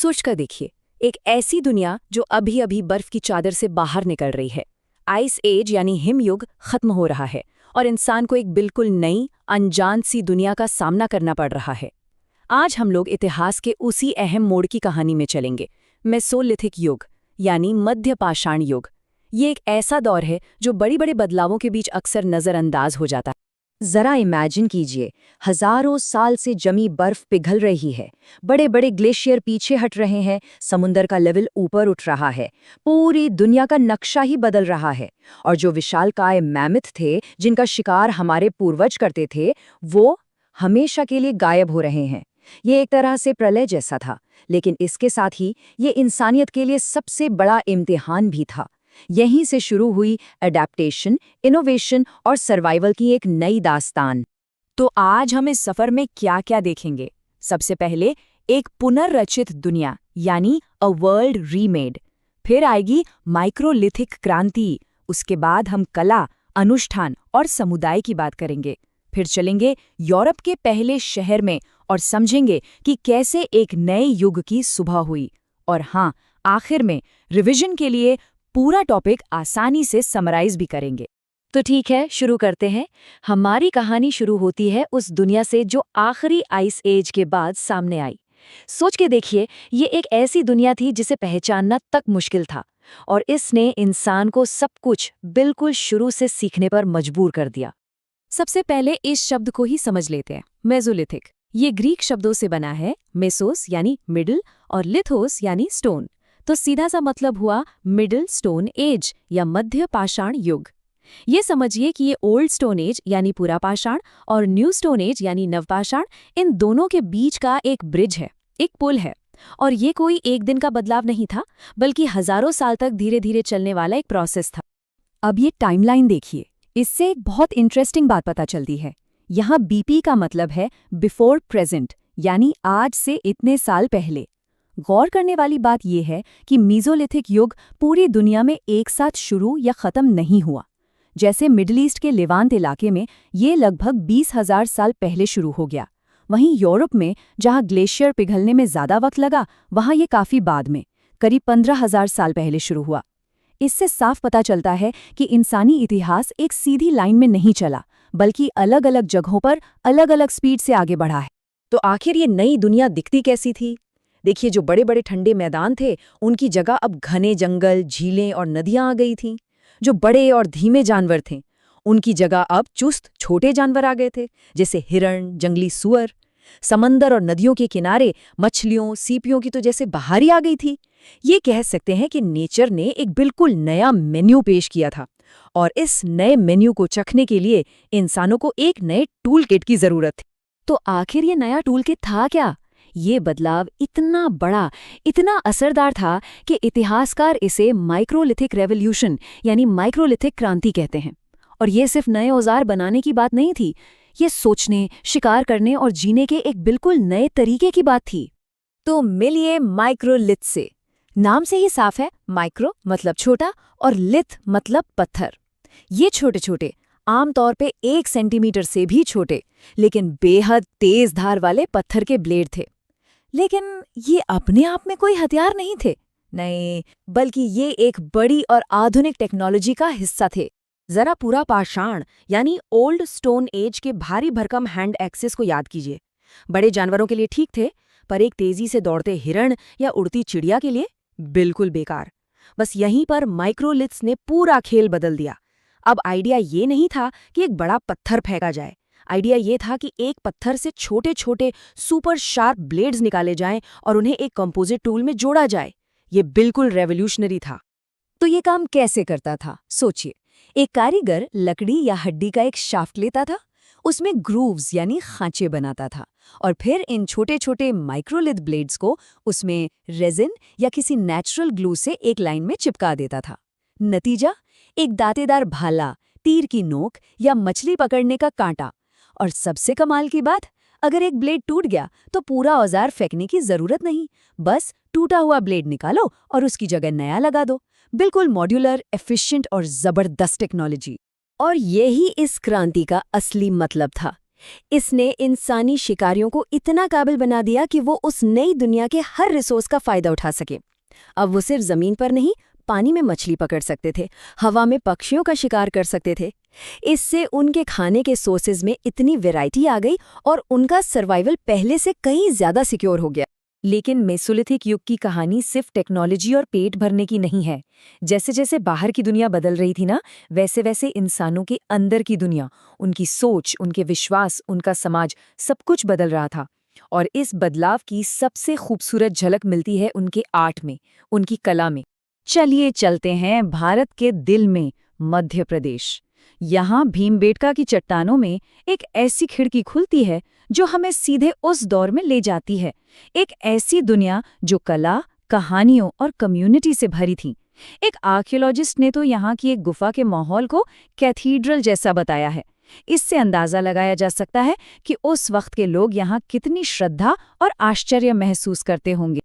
सोचकर देखिए, एक ऐसी दुनिया जो अभी अभी बर्फ की चादर से बाहर निकल रही है। आइस एज यानी हिमयुग खत्म हो रहा है और इंसान को एक बिल्कुल नई, अनजान सी दुनिया का सामना करना पड़ रहा है। आज हम लोग इतिहास के उसी अहम मोड़ की कहानी में चलेंगे, मेसोलिथिक युग यानी मध्य पाषाण युग। ये एक ऐसा दौर है जो बड़ी बड़े बदलावों के बीच अक्सर नज़रअंदाज हो जाता है। जरा इमेजिन कीजिए, हजारों साल से जमी बर्फ पिघल रही है, बड़े बड़े ग्लेशियर पीछे हट रहे हैं, समुंदर का लेवल ऊपर उठ रहा है, पूरी दुनिया का नक्शा ही बदल रहा है। और जो विशालकाय मैमथ थे जिनका शिकार हमारे पूर्वज करते थे, वो हमेशा के लिए गायब हो रहे हैं। ये एक तरह से प्रलय जैसा था, लेकिन इसके साथ ही ये इंसानियत के लिए सबसे बड़ा इम्तिहान भी था। यहीं से शुरू हुई एडेप्टेशन, इनोवेशन और सर्वाइवल की एक नई दास्तान। तो आज हम इस सफर में क्या क्या देखेंगे? सबसे पहले एक पुनर्रचित दुनिया यानी अ वर्ल्ड रीमेड। फिर आएगी माइक्रोलिथिक क्रांति। उसके बाद हम कला, अनुष्ठान और समुदाय की बात करेंगे। फिर चलेंगे यूरोप के पहले शहर में और समझेंगे कि कैसे एक नए युग की सुबह हुई। और हाँ, आखिर में रिवीजन के लिए पूरा टॉपिक आसानी से समराइज भी करेंगे। तो ठीक है, शुरू करते हैं। हमारी कहानी शुरू होती है उस दुनिया से जो आखिरी आइस एज के बाद सामने आई। सोच के देखिए, ये एक ऐसी दुनिया थी जिसे पहचानना तक मुश्किल था, और इसने इंसान को सब कुछ बिल्कुल शुरू से सीखने पर मजबूर कर दिया। सबसे पहले इस शब्द को ही समझ लेते हैं, मेसोलिथिक। ये ग्रीक शब्दों से बना है, मेसोस यानी मिडिल और लिथोस यानी स्टोन। तो सीधा सा मतलब हुआ मिडिल स्टोन एज या मध्य पाषाण युग। ये समझिए कि ये ओल्ड स्टोन एज यानी पूरा पाषाण और न्यू स्टोन एज यानी नवपाषाण, इन दोनों के बीच का एक ब्रिज है, एक पुल है। और ये कोई एक दिन का बदलाव नहीं था, बल्कि हजारों साल तक धीरे धीरे चलने वाला एक प्रोसेस था। अब ये टाइमलाइन देखिए, इससे एक बहुत इंटरेस्टिंग बात पता चलती है। यहाँ बीपी का मतलब है बिफोर प्रेजेंट, यानी आज से इतने साल पहले। गौर करने वाली बात यह है कि मीज़ोलिथिक युग पूरी दुनिया में एक साथ शुरू या खत्म नहीं हुआ। जैसे मिडिल ईस्ट के लेवांत इलाके में ये लगभग 20,000 साल पहले शुरू हो गया। वहीं यूरोप में, जहां ग्लेशियर पिघलने में ज़्यादा वक्त लगा, वहां ये काफ़ी बाद में, करीब 15,000 साल पहले शुरू हुआ। इससे साफ पता चलता है कि इंसानी इतिहास एक सीधी लाइन में नहीं चला, बल्कि अलग अलग जगहों पर अलग अलग स्पीड से आगे बढ़ा है। तो आखिर ये नई दुनिया दिखती कैसी थी? देखिए, जो बड़े बड़े ठंडे मैदान थे, उनकी जगह अब घने जंगल, झीलें और नदियां आ गई थीं। जो बड़े और धीमे जानवर थे, उनकी जगह अब चुस्त छोटे जानवर आ गए थे, जैसे हिरण, जंगली सुअर। समंदर और नदियों के किनारे मछलियों, सीपियों की तो जैसे बहारी आ गई थी। ये कह सकते हैं कि नेचर ने एक बिल्कुल नया मेन्यू पेश किया था, और इस नए मेन्यू को चखने के लिए इंसानों को एक नए टूल किट की जरूरत थी। तो आखिर ये नया टूल किट था क्या? ये बदलाव इतना बड़ा, इतना असरदार था कि इतिहासकार इसे माइक्रोलिथिक रेवोल्यूशन यानी माइक्रोलिथिक क्रांति कहते हैं। और ये सिर्फ नए औजार बनाने की बात नहीं थी, ये सोचने, शिकार करने और जीने के एक बिल्कुल नए तरीके की बात थी। तो मिलिए माइक्रोलिथ से। नाम से ही साफ है, माइक्रो मतलब छोटा और लिथ मतलब पत्थर। ये छोटे छोटे, आमतौर पे 1 सेंटीमीटर से भी छोटे, लेकिन बेहद तेज धार वाले पत्थर के ब्लेड थे। लेकिन ये अपने आप में कोई हथियार नहीं थे, नहीं, बल्कि ये एक बड़ी और आधुनिक टेक्नोलॉजी का हिस्सा थे। जरा पूरा पाषाण यानी ओल्ड स्टोन एज के भारी भरकम हैंड एक्सेस को याद कीजिए। बड़े जानवरों के लिए ठीक थे, पर एक तेजी से दौड़ते हिरण या उड़ती चिड़िया के लिए बिल्कुल बेकार। बस यहीं पर माइक्रोलिथ्स ने पूरा खेल बदल दिया। अब आइडिया ये नहीं था कि एक बड़ा पत्थर फेंका जाए, आइडिया ये था कि एक पत्थर से छोटे छोटे सुपर शार्प ब्लेड्स निकाले जाएं और उन्हें एक कंपोजिट टूल में जोड़ा जाए। ये बिल्कुल रेवोल्यूशनरी था। तो ये काम कैसे करता था? सोचिए, एक कारीगर लकड़ी या हड्डी का एक शाफ्ट लेता था, उसमें ग्रूव्स यानी खांचे बनाता था, और फिर इन छोटे छोटे माइक्रोलिथ ब्लेड्स को उसमें रेजिन या किसी नेचुरल ग्लू से एक लाइन में चिपका देता था। नतीजा, एक दांतेदार भाला, तीर की नोक या मछली पकड़ने का कांटा। और सबसे कमाल की बात, अगर एक ब्लेड टूट गया तो पूरा औजार फेंकने की जरूरत नहीं, बस टूटा हुआ ब्लेड निकालो और उसकी जगह नया लगा दो। बिल्कुल मॉड्यूलर, एफिशिएंट और जबरदस्त टेक्नोलॉजी। और यही इस क्रांति का असली मतलब था। इसने इंसानी शिकारियों को इतना काबिल बना दिया कि वो उस नई दुनिया के हर रिसोर्स का फायदा उठा सके। अब वो सिर्फ जमीन पर नहीं, पानी में मछली पकड़ सकते थे, हवा में पक्षियों का शिकार कर सकते थे। इससे उनके खाने के सोर्सेज में इतनी वैरायटी आ गई और उनका सर्वाइवल पहले से कहीं ज्यादा सिक्योर हो गया। लेकिन मेसोलिथिक युग की कहानी सिर्फ टेक्नोलॉजी और पेट भरने की नहीं है। जैसे जैसे बाहर की दुनिया बदल रही थी ना, वैसे वैसे इंसानों के अंदर की दुनिया, उनकी सोच, उनके विश्वास, उनका समाज, सब कुछ बदल रहा था। और इस बदलाव की सबसे खूबसूरत झलक मिलती है उनके आर्ट में, उनकी कला में। चलिए चलते हैं भारत के दिल में, मध्य प्रदेश। यहाँ भीमबेटका की चट्टानों में एक ऐसी खिड़की खुलती है जो हमें सीधे उस दौर में ले जाती है। एक ऐसी दुनिया जो कला, कहानियों और कम्युनिटी से भरी थी। एक आर्कियोलॉजिस्ट ने तो यहाँ की एक गुफा के माहौल को कैथीड्रल जैसा बताया है। इससे अंदाजा लगाया जा सकता है कि उस वक्त के लोग यहाँ कितनी श्रद्धा और आश्चर्य महसूस करते होंगे।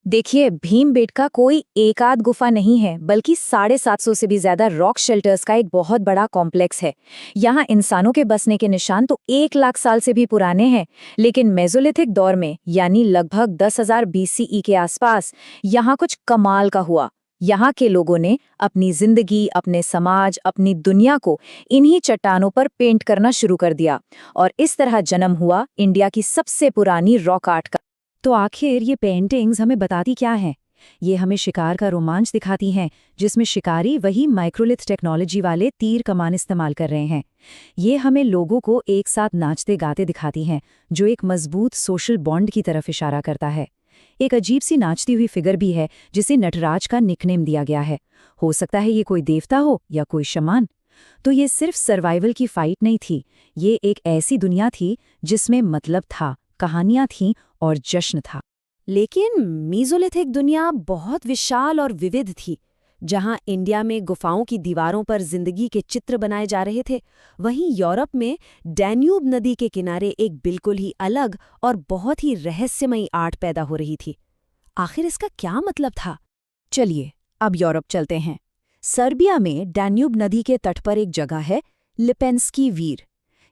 देखिए, भीमबेटका कोई एक आध गुफा नहीं है, बल्कि 750 से भी ज्यादा रॉक शेल्टर्स का एक बहुत बड़ा कॉम्प्लेक्स है। यहाँ इंसानों के बसने के निशान तो 1 लाख साल से भी पुराने हैं, लेकिन मेसोलिथिक दौर में, यानी लगभग 10,000 BCE के आसपास, यहाँ कुछ कमाल का हुआ। यहाँ के लोगों ने अपनी जिंदगी, अपने समाज, अपनी दुनिया को इन्हीं चट्टानों पर पेंट करना शुरू कर दिया, और इस तरह जन्म हुआ इंडिया की सबसे पुरानी रॉक आर्ट का। तो आखिर ये पेंटिंग्स हमें बताती क्या हैं? ये हमें शिकार का रोमांच दिखाती हैं, जिसमें शिकारी वही माइक्रोलिथ टेक्नोलॉजी वाले तीर कमान इस्तेमाल कर रहे हैं। ये हमें लोगों को एक साथ नाचते गाते दिखाती हैं, जो एक मजबूत सोशल बॉन्ड की तरफ इशारा करता है। एक अजीब सी नाचती हुई फिगर भी है, जिसे नटराज का निकनेम दिया गया है। हो सकता है ये कोई देवता हो या कोई शमान। तो ये सिर्फ सर्वाइवल की फाइट नहीं थी, ये एक ऐसी दुनिया थी जिसमें मतलब था, कहानियां थीं और जश्न था। लेकिन मेसोलिथिक दुनिया बहुत विशाल और विविध थी। जहां इंडिया में गुफाओं की दीवारों पर जिंदगी के चित्र बनाए जा रहे थे, वहीं यूरोप में डैन्यूब नदी के किनारे एक बिल्कुल ही अलग और बहुत ही रहस्यमयी आर्ट पैदा हो रही थी। आखिर इसका क्या मतलब था? चलिए अब यूरोप चलते हैं। सर्बिया में डैन्यूब नदी के तट पर एक जगह है, लिपेंस्की वीर।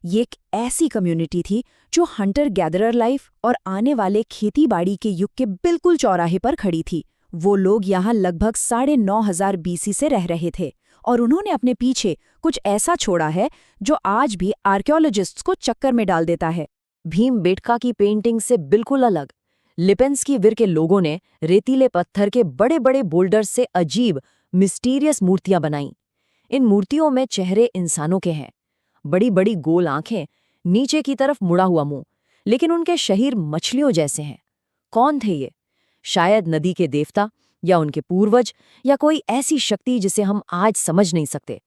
ये एक ऐसी कम्युनिटी थी जो हंटर गैदरर लाइफ और आने वाले खेती-बाड़ी के युग के बिल्कुल चौराहे पर खड़ी थी। वो लोग यहाँ लगभग 9,500 BC से रह रहे थे, और उन्होंने अपने पीछे कुछ ऐसा छोड़ा है जो आज भी आर्कियोलॉजिस्ट्स को चक्कर में डाल देता है। भीमबेटका की पेंटिंग से बिल्कुल अलग, लिपेंस्की वीर के लोगों ने रेतीले पत्थर के बड़े बड़े बोल्डर्स से अजीब, मिस्टीरियस मूर्तियां बनाई। इन मूर्तियों में चेहरे इंसानों के हैं, बड़ी बड़ी गोल आंखें, नीचे की तरफ मुड़ा हुआ मुंह, लेकिन उनके शरीर मछलियों जैसे हैं। कौन थे ये? शायद नदी के देवता, या उनके पूर्वज, या कोई ऐसी शक्ति जिसे हम आज समझ नहीं सकते।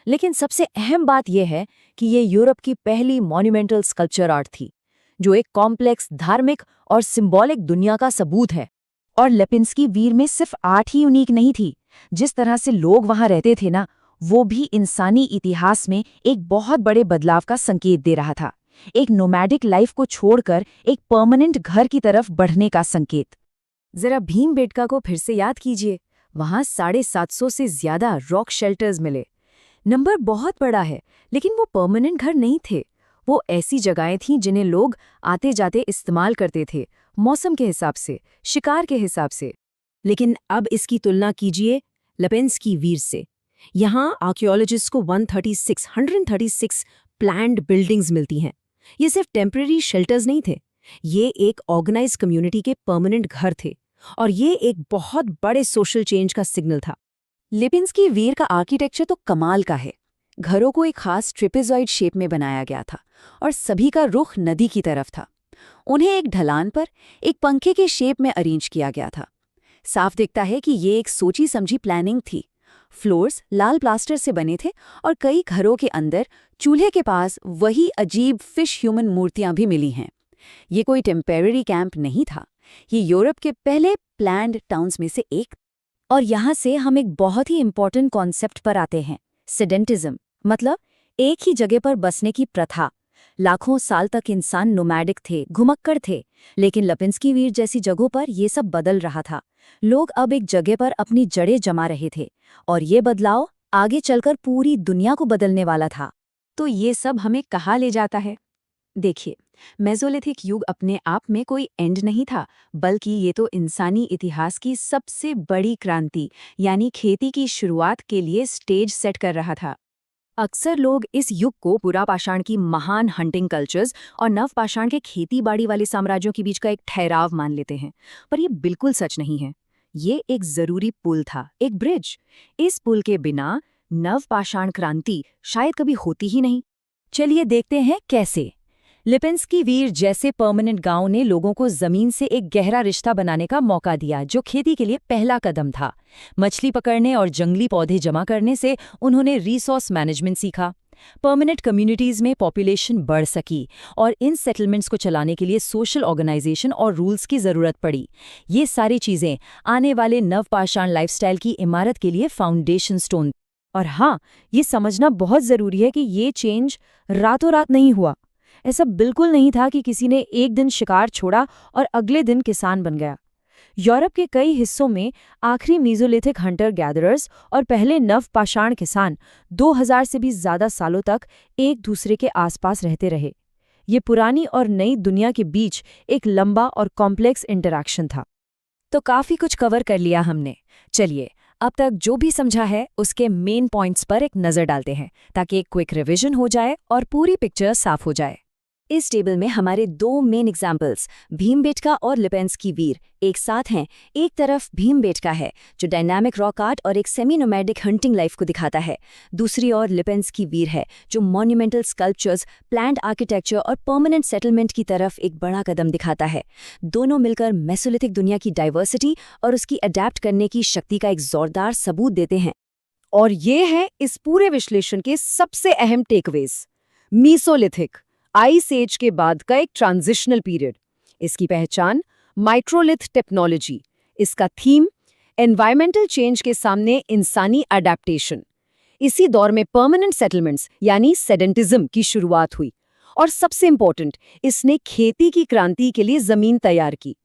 लेकिन सबसे अहम बात यह है कि ये यूरोप की पहली मॉन्यूमेंटल स्कल्पचर आर्ट थी, जो एक कॉम्प्लेक्स, धार्मिक और सिंबॉलिक दुनिया का सबूत है। और लिपेंस्की वीर में सिर्फ आर्ट ही यूनिक नहीं थी, जिस तरह से लोग वहां रहते थे ना, वो भी इंसानी इतिहास में एक बहुत बड़े बदलाव का संकेत दे रहा था। एक नोमैडिक लाइफ को छोड़कर एक परमानेंट घर की तरफ बढ़ने का संकेत। जरा भीमबेटका को फिर से याद कीजिए। वहां 750 से ज्यादा रॉक शेल्टर्स मिले। नंबर बहुत बड़ा है, लेकिन वो परमानेंट घर नहीं थे। वो ऐसी जगहें थीं जिन्हें लोग आते जाते इस्तेमाल करते थे, मौसम के हिसाब से, शिकार के हिसाब से। लेकिन अब इसकी तुलना कीजिए लिपेंस्की वीर से। यहाँ आर्कियोलॉजिस्ट को 136 प्लैन्ड बिल्डिंग्स मिलती हैं। ये सिर्फ टेम्परेरी शेल्टर्स नहीं थे, ये एक ऑर्गेनाइज्ड कम्युनिटी के परमानेंट घर थे, और ये एक बहुत बड़े सोशल चेंज का सिग्नल था। लिपेंस्की वीर का आर्किटेक्चर तो कमाल का है। घरों को एक खास ट्रेपेजॉइड शेप में बनाया गया था, और सभी का रुख नदी की तरफ था। उन्हें एक ढलान पर एक पंखे के शेप में अरेंज किया गया था। साफ दिखता है कि ये एक सोची समझी प्लानिंग थी। फ्लोर्स लाल प्लास्टर से बने थे, और कई घरों के अंदर चूल्हे के पास वही अजीब फिश ह्यूमन मूर्तियां भी मिली हैं। ये कोई टेम्परेरी कैंप नहीं था, ये यूरोप के पहले प्लैन्ड टाउन्स में से एक। और यहाँ से हम एक बहुत ही इम्पोर्टेंट कॉन्सेप्ट पर आते हैं, सेडेंटिज्म, मतलब एक ही जगह पर बसने की प्रथा। लाखों साल तक इंसान नोमैडिक थे, घुमक्कड़ थे, लेकिन लिपेंस्की वीर जैसी जगहों पर ये सब बदल रहा था। लोग अब एक जगह पर अपनी जड़ें जमा रहे थे, और ये बदलाव आगे चलकर पूरी दुनिया को बदलने वाला था। तो ये सब हमें कहाँ ले जाता है? देखिए, मेसोलिथिक युग अपने आप में कोई एंड नहीं था, बल्कि ये तो इंसानी इतिहास की सबसे बड़ी क्रांति यानी खेती की शुरुआत के लिए स्टेज सेट कर रहा था। अक्सर लोग इस युग को पुरापाषाण की महान हंटिंग कल्चर्स और नवपाषाण के खेती-बाड़ी वाले साम्राज्यों के बीच का एक ठहराव मान लेते हैं, पर ये बिल्कुल सच नहीं है। ये एक जरूरी पुल था, एक ब्रिज। इस पुल के बिना नवपाषाण क्रांति शायद कभी होती ही नहीं। चलिए देखते हैं कैसे। लिपिंस्की वीर जैसे परमानेंट गांव ने लोगों को जमीन से एक गहरा रिश्ता बनाने का मौका दिया, जो खेती के लिए पहला कदम था। मछली पकड़ने और जंगली पौधे जमा करने से उन्होंने रिसोर्स मैनेजमेंट सीखा। परमानेंट कम्युनिटीज में पॉपुलेशन बढ़ सकी और इन सेटलमेंट्स को चलाने के लिए सोशल ऑर्गेनाइजेशन और रूल्स की जरूरत पड़ी। ये सारी चीजें आने वाले नवपाषाण लाइफस्टाइल की इमारत के लिए फाउंडेशन स्टोन। और हाँ, ये समझना बहुत जरूरी है कि ये चेंज रातों रात नहीं हुआ। ऐसा बिल्कुल नहीं था कि किसी ने एक दिन शिकार छोड़ा और अगले दिन किसान बन गया। यूरोप के कई हिस्सों में आखिरी मीजोलिथिक हंटर गैदरर्स और पहले नवपाषाण किसान 2000 से भी ज्यादा सालों तक एक दूसरे के आसपास रहते रहे। ये पुरानी और नई दुनिया के बीच एक लंबा और कॉम्प्लेक्स इंटरैक्शन था। तो काफी कुछ कवर कर लिया हमने। चलिए, अब तक जो भी समझा है उसके मेन पॉइंट्स पर एक नजर डालते हैं, ताकि एक क्विक रिवीजन हो जाए और पूरी पिक्चर साफ हो जाए। इस टेबल में हमारे दो मेन एग्जाम्पल्स भीमबेटका और लिपिंस्की वीर एक साथ हैं। एक तरफ भीमबेटका है जो डायनामिक रॉक आर्ट और एक सेमी नोमैडिक हंटिंग लाइफ को दिखाता है। दूसरी ओर लिपिंस्की वीर है जो मॉन्यूमेंटल स्कल्पचर्स, प्लान्ड आर्किटेक्चर और परमानेंट सेटलमेंट की तरफ एक बड़ा कदम दिखाता है। दोनों मिलकर मेसोलिथिक दुनिया की डाइवर्सिटी और उसकी अडेप्ट करने की शक्ति का एक जोरदार सबूत देते हैं। और ये है इस पूरे विश्लेषण के सबसे अहम टेकअवेज। मीसोलिथिक आइस एज के बाद का एक ट्रांजिशनल पीरियड। इसकी पहचान माइक्रोलिथ टेक्नोलॉजी, इसका थीम एनवायरमेंटल चेंज के सामने इंसानी अडेप्टेशन। इसी दौर में परमानेंट सेटलमेंट्स यानी सेडेंटिज्म की शुरुआत हुई। और सबसे इंपॉर्टेंट, इसने खेती की क्रांति के लिए जमीन तैयार की।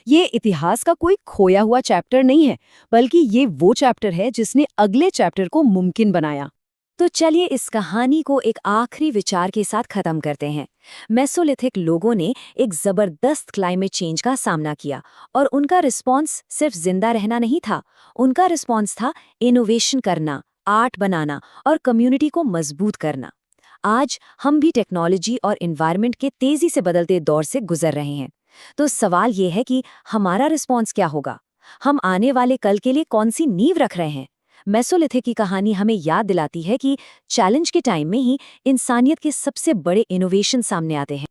ये इतिहास का कोई खोया हुआ चैप्टर नहीं है, बल्कि ये वो चैप्टर है जिसने अगले चैप्टर को मुमकिन बनाया। तो चलिए इस कहानी को एक आखिरी विचार के साथ खत्म करते हैं। मेसोलिथिक लोगों ने एक जबरदस्त क्लाइमेट चेंज का सामना किया और उनका रिस्पॉन्स सिर्फ जिंदा रहना नहीं था, उनका रिस्पॉन्स था इनोवेशन करना, आर्ट बनाना और कम्युनिटी को मजबूत करना। आज हम भी टेक्नोलॉजी और एनवायरनमेंट के तेजी से बदलते दौर से गुजर रहे हैं। तो सवाल ये है कि हमारा रिस्पॉन्स क्या होगा? हम आने वाले कल के लिए कौन सी नींव रख रहे हैं? मेसोलिथिक की कहानी हमें याद दिलाती है कि चैलेंज के टाइम में ही इंसानियत के सबसे बड़े इनोवेशन सामने आते हैं।